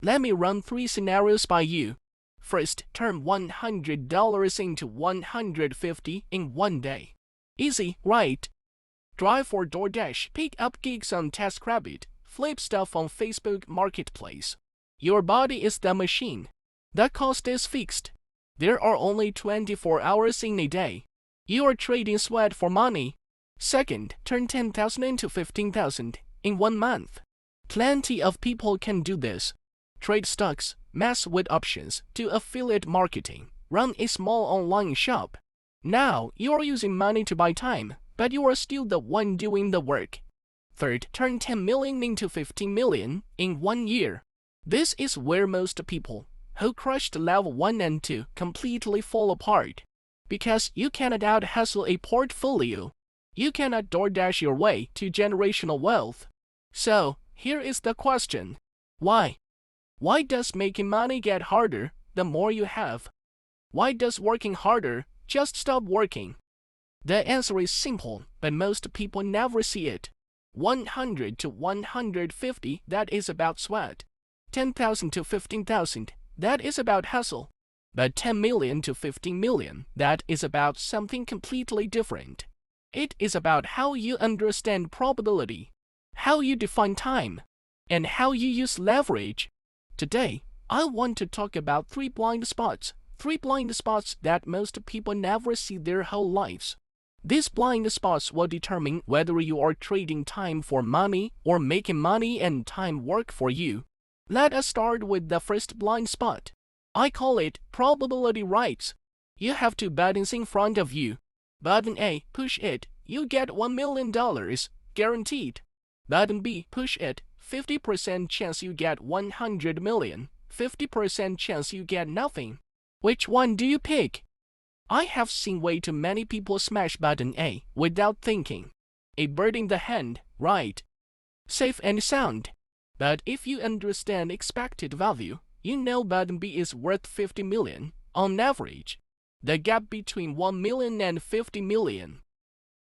Let me run 3 scenarios by you. First, turn $100 into $150 in one day. Easy, right? Drive for DoorDash, pick up gigs on TaskRabbit, flip stuff on Facebook Marketplace. Your body is the machine. The cost is fixed. There are only 24 hours in a day. You are trading sweat for money. Second, turn 10,000 into 15,000 in 1 month. Plenty of people can do this. Trade stocks, mess with options, do affiliate marketing, run a small online shop. Now, you are using money to buy time, but you are still the one doing the work. Third, turn 10 million into 15 million in 1 year. This is where most people who crushed level 1 and 2 completely fall apart. Because you cannot out-hustle a portfolio. You cannot DoorDash your way to generational wealth. So, here is the question. Why? Why does making money get harder the more you have? Why does working harder just stop working? The answer is simple, but most people never see it. 100 to 150, that is about sweat. 10,000 to 15,000, that is about hustle. But 10 million to 15 million, that is about something completely different. It is about how you understand probability, how you define time, and how you use leverage. Today, I want to talk about 3 blind spots that most people never see their whole lives. These blind spots will determine whether you are trading time for money or making money and time work for you. Let us start with the first blind spot. I call it probability rights. You have 2 buttons in front of you. Button A, push it, you get $1 million, guaranteed. Button B, push it, 50% chance you get 100 million, 50% chance you get nothing. Which one do you pick? I have seen way too many people smash button A without thinking. A bird in the hand, right? Safe and sound. But if you understand expected value, you know button B is worth 50 million on average. The gap between 1 million and 50 million.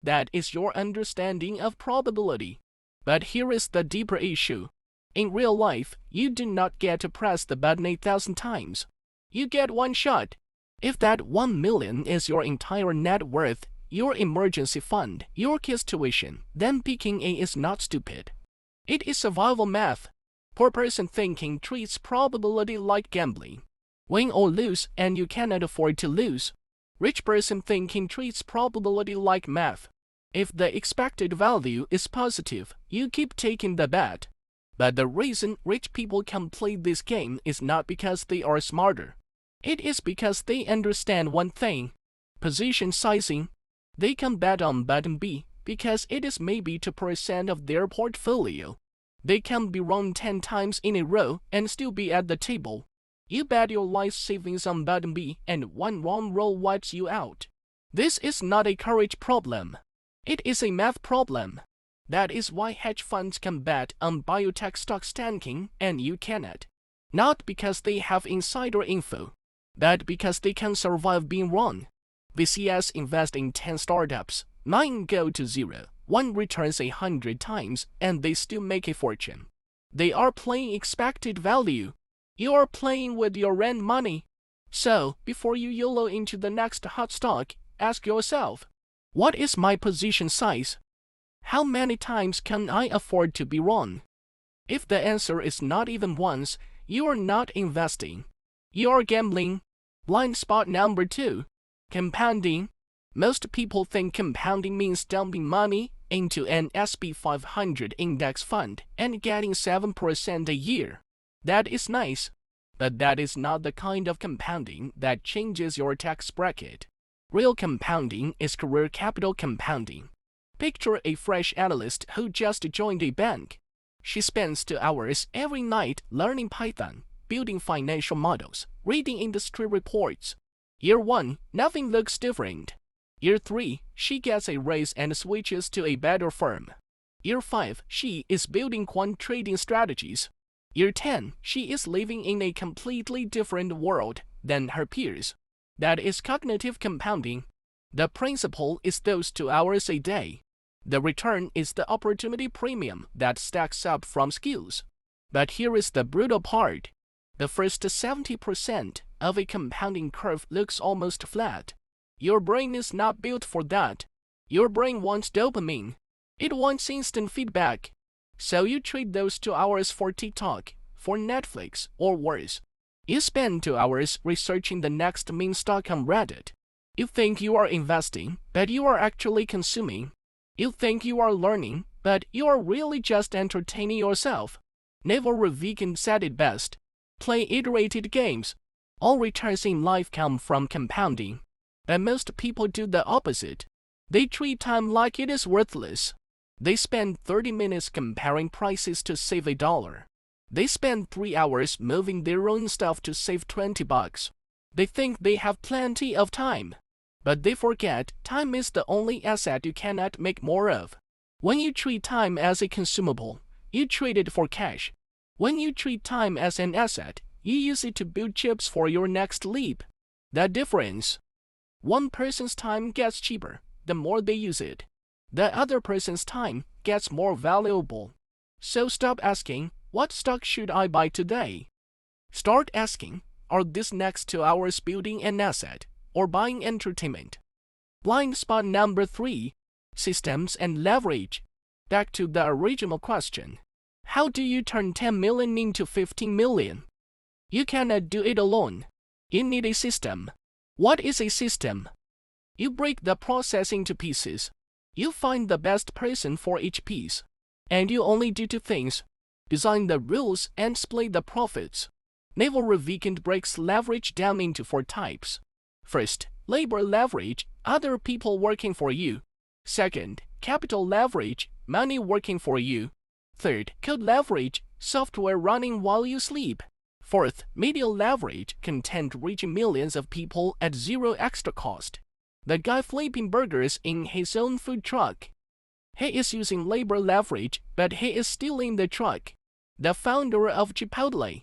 That is your understanding of probability. But here is the deeper issue. In real life, you do not get to press the button 8,000 times. You get 1 shot. If that 1 million is your entire net worth, your emergency fund, your kid's tuition, then picking A is not stupid. It is survival math. Poor person thinking treats probability like gambling. Win or lose, and you cannot afford to lose. Rich person thinking treats probability like math. If the expected value is positive, you keep taking the bet. But the reason rich people can play this game is not because they are smarter. It is because they understand one thing: position sizing. They can bet on button B because it is maybe 2% of their portfolio. They can be wrong 10 times in a row and still be at the table. You bet your life savings on button B and 1 wrong roll wipes you out. This is not a courage problem. It is a math problem. That is why hedge funds can bet on biotech stocks tanking and you cannot. Not because they have insider info, but because they can survive being wrong. VCS invest in 10 startups, 9 go to zero, 1 returns 100 times, and they still make a fortune. They are playing expected value. You are playing with your rent money. So, before you YOLO into the next hot stock, ask yourself, what is my position size? How many times can I afford to be wrong? If the answer is not even once, you are not investing. You are gambling. Blind spot number 2. Compounding. Most people think compounding means dumping money into an SP 500 index fund and getting 7% a year. That is nice, but that is not the kind of compounding that changes your tax bracket. Real compounding is career capital compounding. Picture a fresh analyst who just joined a bank. She spends 2 hours every night learning Python, building financial models, reading industry reports. Year 1, nothing looks different. Year 3, she gets a raise and switches to a better firm. Year 5, she is building quant trading strategies. Year 10, she is living in a completely different world than her peers. That is cognitive compounding. The principle is those 2 hours a day. The return is the opportunity premium that stacks up from skills. But here is the brutal part. The first 70% of a compounding curve looks almost flat. Your brain is not built for that. Your brain wants dopamine. It wants instant feedback. So you trade those 2 hours for TikTok, for Netflix, or worse. You spend 2 hours researching the next meme stock on Reddit. You think you are investing, but you are actually consuming. You think you are learning, but you are really just entertaining yourself. Naval Ravikant said it best. Play iterated games. All returns in life come from compounding. But most people do the opposite. They treat time like it is worthless. They spend 30 minutes comparing prices to save $1. They spend 3 hours moving their own stuff to save $20. They think they have plenty of time. But they forget time is the only asset you cannot make more of. When you treat time as a consumable, you trade it for cash. When you treat time as an asset, you use it to build chips for your next leap. The difference. One person's time gets cheaper the more they use it. The other person's time gets more valuable. So stop asking, what stock should I buy today? Start asking, are these next 2 hours building an asset or buying entertainment? Blind spot number 3, systems and leverage. Back to the original question. How do you turn 10 million into 15 million? You cannot do it alone. You need a system. What is a system? You break the process into pieces. You find the best person for each piece. And you only do 2 things. Design the rules and split the profits. Naval Ravikant breaks leverage down into 4 types. First, labor leverage, other people working for you. Second, capital leverage, money working for you. Third, code leverage, software running while you sleep. Fourth, media leverage, content reaching millions of people at 0 extra cost. The guy flipping burgers in his own food truck. He is using labor leverage, but he is stealing the truck. The founder of Chipotle.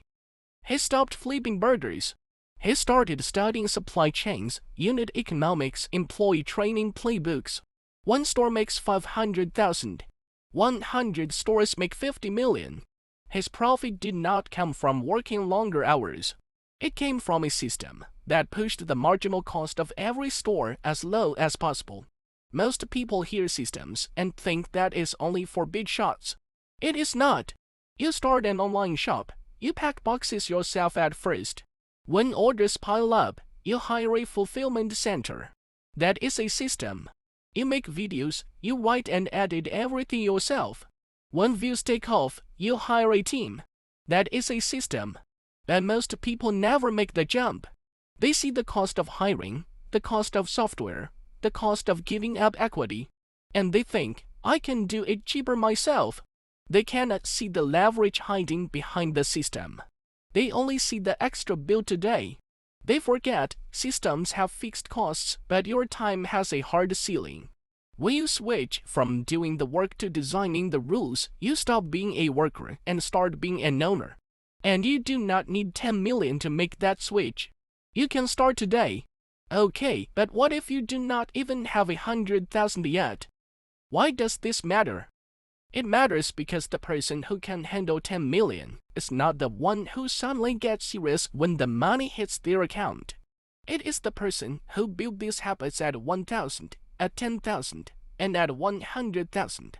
He stopped flipping burgers. He started studying supply chains, unit economics, employee training playbooks. 1 store makes 500,000. 100 stores make 50 million. His profit did not come from working longer hours. It came from a system that pushed the marginal cost of every store as low as possible. Most people hear systems and think that is only for big shots. It is not. You start an online shop. You pack boxes yourself at first. When orders pile up, you hire a fulfillment center. That is a system. You make videos, you write and edit everything yourself. When views take off, you hire a team. That is a system. But most people never make the jump. They see the cost of hiring, the cost of software, the cost of giving up equity, and they think, I can do it cheaper myself. They cannot see the leverage hiding behind the system. They only see the extra bill today. They forget systems have fixed costs, but your time has a hard ceiling. When you switch from doing the work to designing the rules, you stop being a worker and start being an owner. And you do not need 10 million to make that switch. You can start today. Okay, but what if you do not even have 100,000 yet? Why does this matter? It matters because the person who can handle 10 million is not the one who suddenly gets serious when the money hits their account. It is the person who built these habits at 1,000, at 10,000, and at 100,000.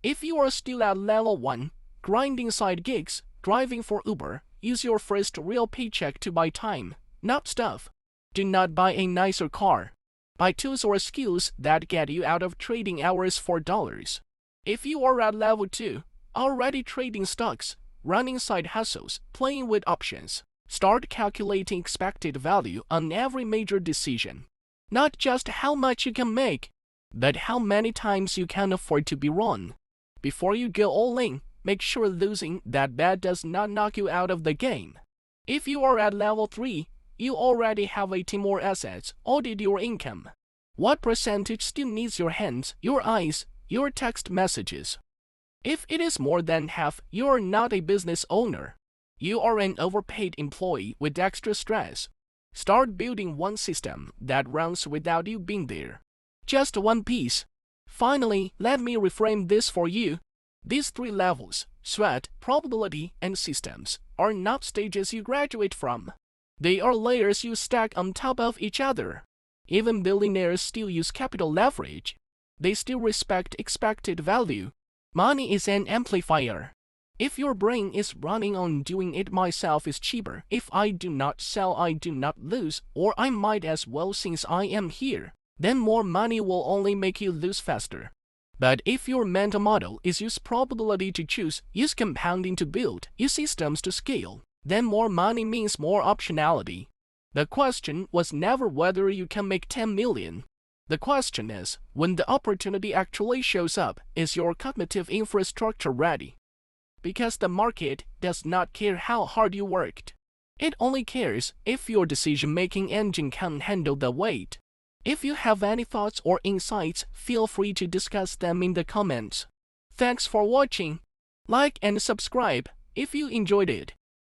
If you are still at level 1, grinding side gigs, driving for Uber, use your first real paycheck to buy time, not stuff. Do not buy a nicer car. Buy tools or skills that get you out of trading hours for dollars. If you are at level 2, already trading stocks, running side hustles, playing with options, start calculating expected value on every major decision. Not just how much you can make, but how many times you can afford to be wrong. Before you go all in, make sure losing that bet does not knock you out of the game. If you are at level 3, you already have 18 more assets. Audit your income. What percentage still needs your hands, your eyes, your text messages? If it is more than half, you are not a business owner. You are an overpaid employee with extra stress. Start building one system that runs without you being there. Just one piece. Finally, let me reframe this for you. These 3 levels, sweat, probability, and systems, are not stages you graduate from. They are layers you stack on top of each other. Even billionaires still use capital leverage. They still respect expected value. Money is an amplifier. If your brain is running on doing it myself is cheaper, if I do not sell I do not lose, or I might as well since I am here, then more money will only make you lose faster. But if your mental model is use probability to choose, use compounding to build, use systems to scale, then more money means more optionality. The question was never whether you can make 10 million. The question is, when the opportunity actually shows up, is your cognitive infrastructure ready? Because the market does not care how hard you worked. It only cares if your decision-making engine can handle the weight. If you have any thoughts or insights, feel free to discuss them in the comments. Thanks for watching. Like and subscribe if you enjoyed it.